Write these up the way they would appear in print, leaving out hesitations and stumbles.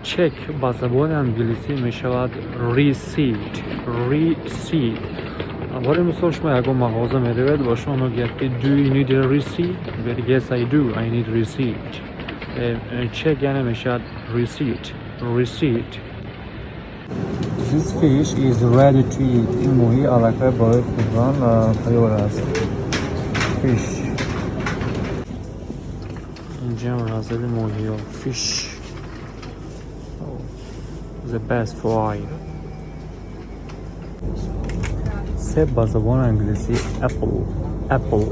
چک با زبان انگلیسی می شود receipt. برای مثال شما اگر مغازه می روید با شما میگوید که do you need a receipt؟ بگید yes I do, I need receipt. چک یعنی می شود receipt. This fish is ready to eat. این موهی علاقه برای خوردن تیار است. Fish. اینجا مناظر موهی ها. Fish. The best fry. سه با زبان انگلیسی apple.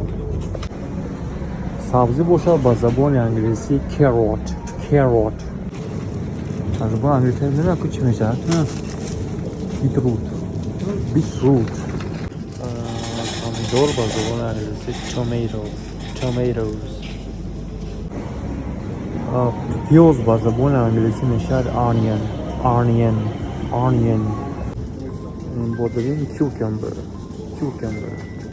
سبزی باشه با زبان انگلیسی carrot. با زبان انگلیسی نمیدونم که چی میشه. beetroot. پامیدور با زبان انگلیسی tomatoes. پیاز با زبان انگلیسی میشه onion. بودرین cucumber.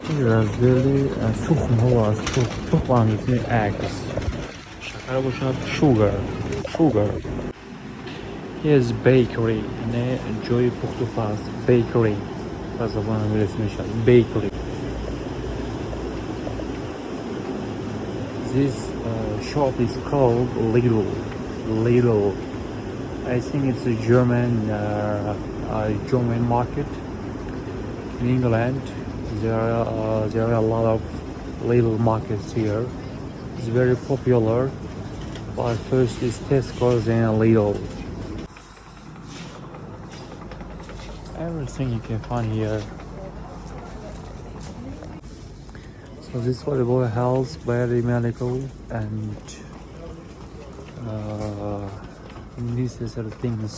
این رزدلی سخنرو است. سخن انگلیسی eggs. شکر باشد sugar. Yes, bakery. نه جای پخت و پز. bakery. با زبان انگلیسی میشه bakery. This shop is called Lidl. I think it's a German market. In England, there are a lot of Lidl markets here. It's very popular. But first is Tesco's and Lidl. Everything you can find here. So this is for the boy health, very medical, and necessary things